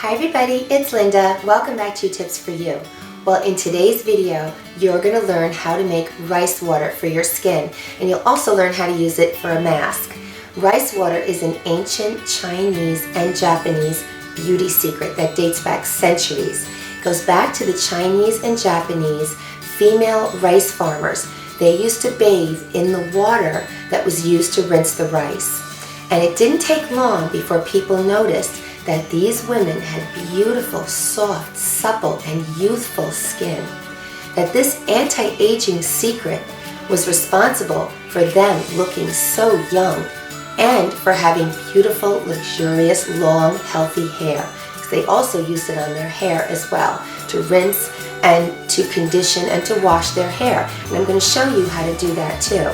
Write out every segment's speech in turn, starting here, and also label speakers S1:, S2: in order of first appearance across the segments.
S1: Hi everybody, it's Linda. Welcome back to Tips for You. Well, in today's video, you're going to learn how to make rice water for your skin, and you'll also learn how to use it for a mask. Rice water is an ancient Chinese and Japanese beauty secret that dates back centuries. It goes back to the Chinese and Japanese female rice farmers. They used to bathe in the water that was used to rinse the rice. And it didn't take long before people noticed that these women had beautiful, soft, supple, and youthful skin. That this anti-aging secret was responsible for them looking so young and for having beautiful, luxurious, long, healthy hair. Because they also used it on their hair as well, to rinse and to condition and to wash their hair. And I'm going to show you how to do that too.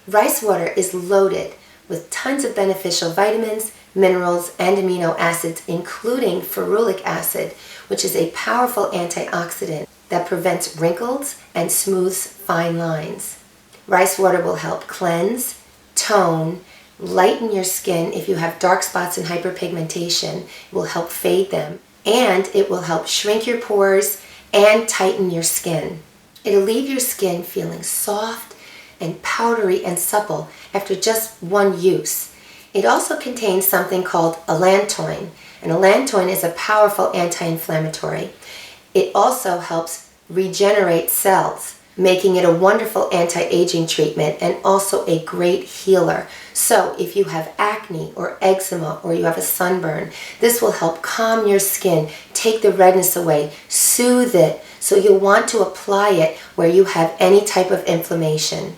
S1: Rice water is loaded with tons of beneficial vitamins, minerals, and amino acids, including ferulic acid, which is a powerful antioxidant that prevents wrinkles and smooths fine lines. Rice water will help cleanse, tone, lighten your skin if you have dark spots and hyperpigmentation. It will help fade them, and it will help shrink your pores and tighten your skin. It'll leave your skin feeling soft and powdery and supple after just one use. It also contains something called allantoin, and allantoin is a powerful anti-inflammatory. It also helps regenerate cells, making it a wonderful anti-aging treatment and also a great healer. So if you have acne or eczema or you have a sunburn, this will help calm your skin, take the redness away, soothe it, so you'll want to apply it where you have any type of inflammation.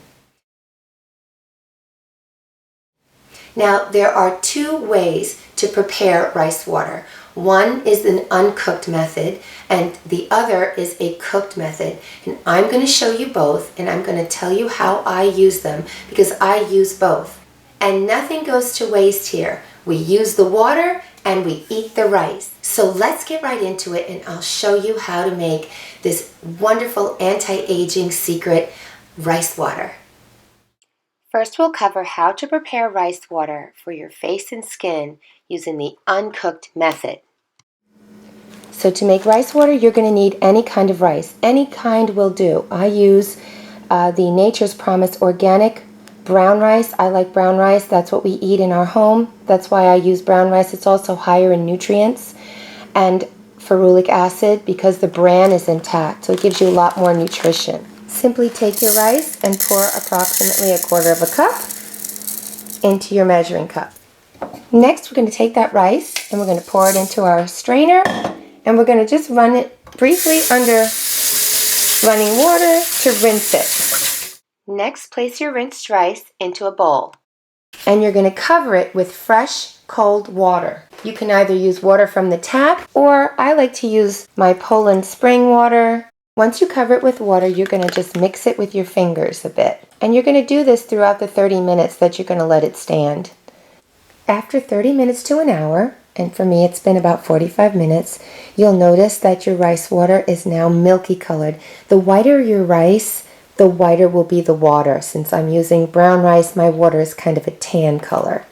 S1: Now, there are two ways to prepare rice water. One is an uncooked method, and the other is a cooked method. And I'm going to show you both, and I'm going to tell you how I use them, because I use both. And nothing goes to waste here. We use the water, and we eat the rice. So let's get right into it, and I'll show you how to make this wonderful anti-aging secret rice water. First, we'll cover how to prepare rice water for your face and skin using the uncooked method. So to make rice water, you're going to need any kind of rice. Any kind will do. I use the Nature's Promise organic brown rice. I like brown rice. That's what we eat in our home. That's why I use brown rice. It's also higher in nutrients and ferulic acid because the bran is intact, so it gives you a lot more nutrition. Simply take your rice and pour approximately 1/4 cup into your measuring cup. Next, we're going to take that rice and we're going to pour it into our strainer, and we're going to just run it briefly under running water to rinse it. Next, place your rinsed rice into a bowl, and you're going to cover it with fresh, cold water. You can either use water from the tap, or I like to use my Poland spring water. Once you cover it with water, you're going to just mix it with your fingers a bit. And you're going to do this throughout the 30 minutes that you're going to let it stand. After 30 minutes to an hour, and for me it's been about 45 minutes, you'll notice that your rice water is now milky colored. The whiter your rice, the whiter will be the water. Since I'm using brown rice, my water is kind of a tan color.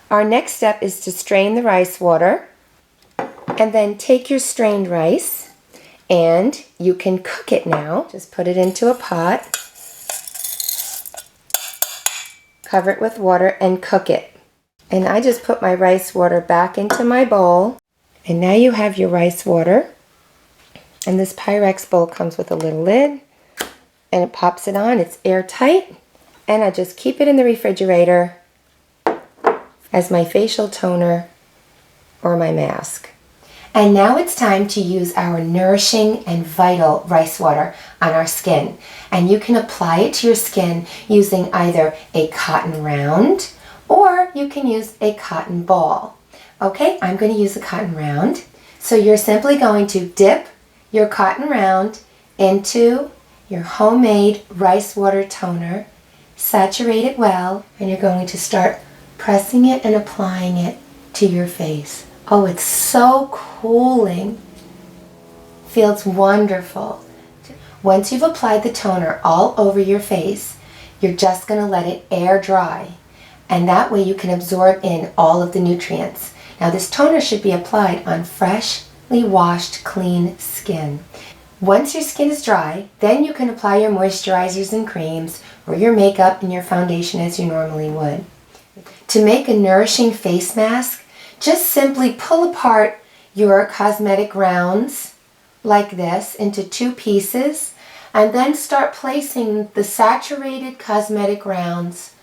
S1: Our next step is to strain the rice water, and then take your strained rice, and you can cook it now. Just put it into a pot, cover it with water, and cook it. And I just put my rice water back into my bowl. And now you have your rice water. And this Pyrex bowl comes with a little lid, and it pops it on. It's airtight. And I just keep it in the refrigerator as my facial toner or my mask. And now it's time to use our nourishing and vital rice water on our skin. And you can apply it to your skin using either a cotton round or you can use a cotton ball. Okay, I'm going to use a cotton round. So you're simply going to dip your cotton round into your homemade rice water toner, saturate it well, and you're going to start pressing it and applying it to your face. Oh, it's so cooling. Feels wonderful. Once you've applied the toner all over your face, you're just going to let it air dry. and that way you can absorb in all of the nutrients. Now this toner should be applied on freshly washed, clean skin. Once your skin is dry, then you can apply your moisturizers and creams or your makeup and your foundation as you normally would. To make a nourishing face mask, just simply pull apart your cosmetic rounds like this into 2 pieces and then start placing the saturated cosmetic rounds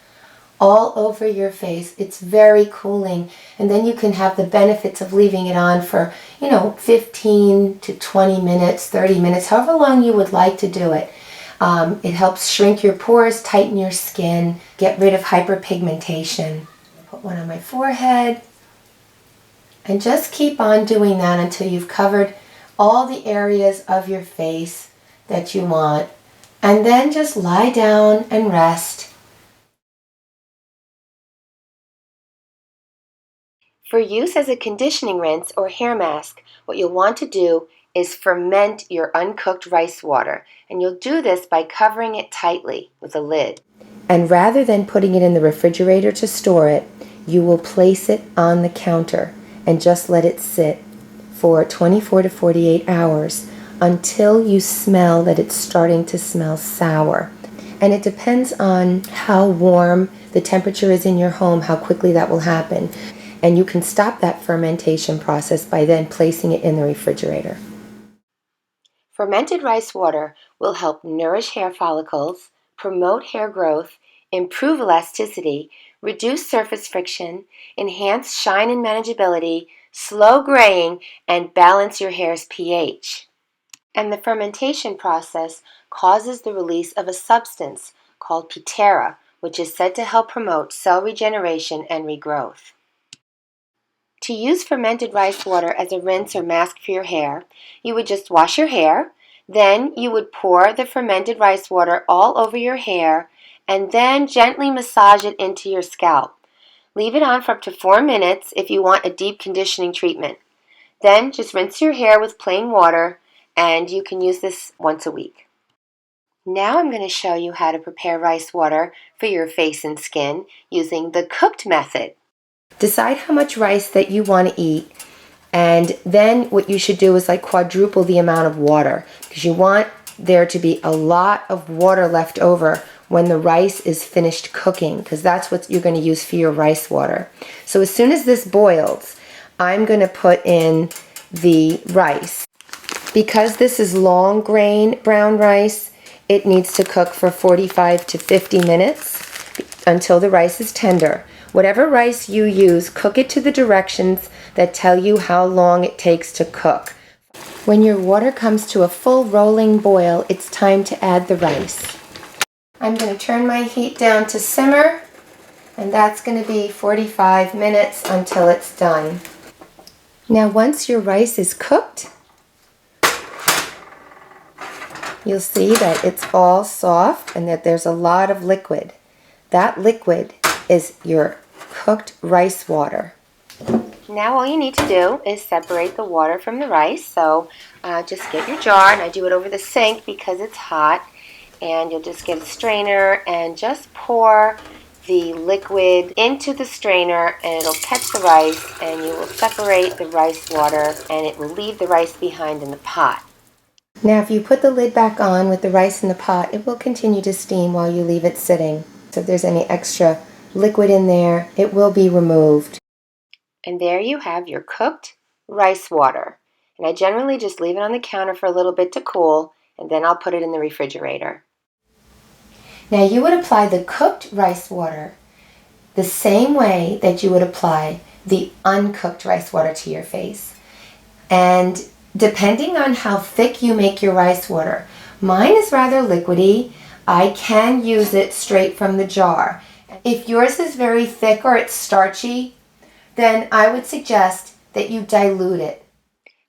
S1: all over your face. It's very cooling, and then you can have the benefits of leaving it on for 15 to 20 minutes, 30 minutes, however long you would like to do it. It helps shrink your pores, tighten your skin, get rid of hyperpigmentation. Put one on my forehead and just keep on doing that until you've covered all the areas of your face that you want, and then just lie down and rest. For use as a conditioning rinse or hair mask, what you'll want to do is ferment your uncooked rice water, and you'll do this by covering it tightly with a lid. And rather than putting it in the refrigerator to store it, you will place it on the counter and just let it sit for 24 to 48 hours until you smell that it's starting to smell sour. And it depends on how warm the temperature is in your home, how quickly that will happen. And you can stop that fermentation process by then placing it in the refrigerator. Fermented rice water will help nourish hair follicles, promote hair growth, improve elasticity, reduce surface friction, enhance shine and manageability, slow graying, and balance your hair's pH. And the fermentation process causes the release of a substance called pitera, which is said to help promote cell regeneration and regrowth. To use fermented rice water as a rinse or mask for your hair, you would just wash your hair, then you would pour the fermented rice water all over your hair, and then gently massage it into your scalp. Leave it on for up to 4 minutes if you want a deep conditioning treatment. Then just rinse your hair with plain water, and you can use this once a week. Now I'm going to show you how to prepare rice water for your face and skin using the cooked method. Decide how much rice that you want to eat, and then what you should do is quadruple the amount of water, because you want there to be a lot of water left over when the rice is finished cooking, because that's what you're going to use for your rice water. So as soon as this boils, I'm going to put in the rice. Because this is long grain brown rice, it needs to cook for 45 to 50 minutes until the rice is tender. Whatever rice you use, cook it to the directions that tell you how long it takes to cook. When your water comes to a full rolling boil, it's time to add the rice. I'm going to turn my heat down to simmer, and that's going to be 45 minutes until it's done. Now once your rice is cooked, you'll see that it's all soft and that there's a lot of liquid. That liquid is your cooked rice water. Now all you need to do is separate the water from the rice. So just get your jar, and I do it over the sink because it's hot, and you'll just get a strainer and just pour the liquid into the strainer, and it'll catch the rice, and you will separate the rice water, and it will leave the rice behind in the pot. Now if you put the lid back on with the rice in the pot, it will continue to steam while you leave it sitting. So if there's any extra liquid in there, it will be removed. And there you have your cooked rice water. And I generally just leave it on the counter for a little bit to cool, and then I'll put it in the refrigerator. Now you would apply the cooked rice water the same way that you would apply the uncooked rice water to your face. And depending on how thick you make your rice water, mine is rather liquidy. I can use it straight from the jar. If yours is very thick or it's starchy, then I would suggest that you dilute it.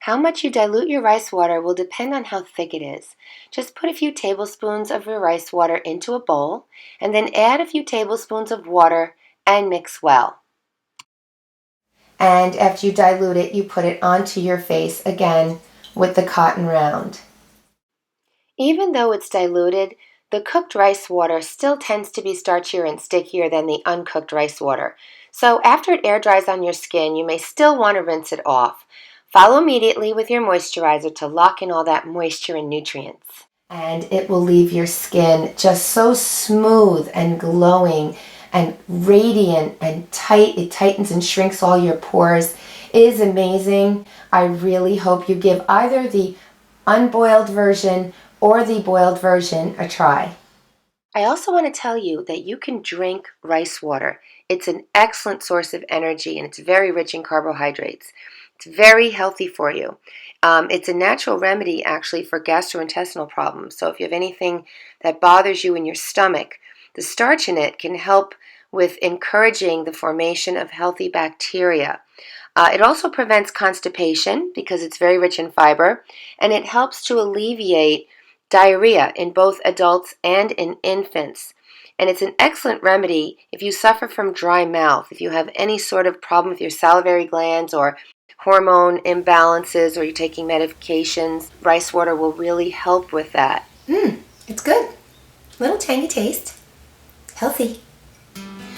S1: How much you dilute your rice water will depend on how thick it is. Just put a few tablespoons of your rice water into a bowl, and then add a few tablespoons of water and mix well. And after you dilute it, you put it onto your face again with the cotton round. Even though it's diluted, the cooked rice water still tends to be starchier and stickier than the uncooked rice water. So after it air dries on your skin, you may still want to rinse it off. Follow immediately with your moisturizer to lock in all that moisture and nutrients. And it will leave your skin just so smooth and glowing and radiant and tight. It tightens and shrinks all your pores. It is amazing. I really hope you give either the unboiled version or the boiled version a try. I also want to tell you that you can drink rice water. It's an excellent source of energy and it's very rich in carbohydrates. It's very healthy for you. It's a natural remedy actually for gastrointestinal problems. So if you have anything that bothers you in your stomach, the starch in it can help with encouraging the formation of healthy bacteria. It also prevents constipation because it's very rich in fiber, and it helps to alleviate diarrhea in both adults and in infants. And it's an excellent remedy if you suffer from dry mouth, if you have any sort of problem with your salivary glands or hormone imbalances or you're taking medications. Rice water will really help with that. It's good. Little tangy taste. Healthy.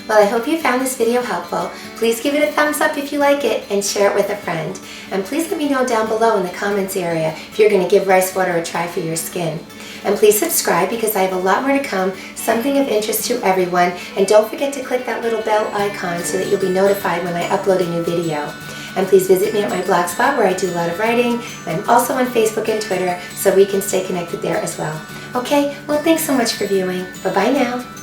S1: Well, I hope you found this video helpful. Please give it a thumbs up if you like it and share it with a friend. And please let me know down below in the comments area if you're going to give rice water a try for your skin. And please subscribe because I have a lot more to come, something of interest to everyone. And don't forget to click that little bell icon so that you'll be notified when I upload a new video. And please visit me at my blogspot where I do a lot of writing. I'm also on Facebook and Twitter so we can stay connected there as well. Okay, well thanks so much for viewing. Bye-bye now.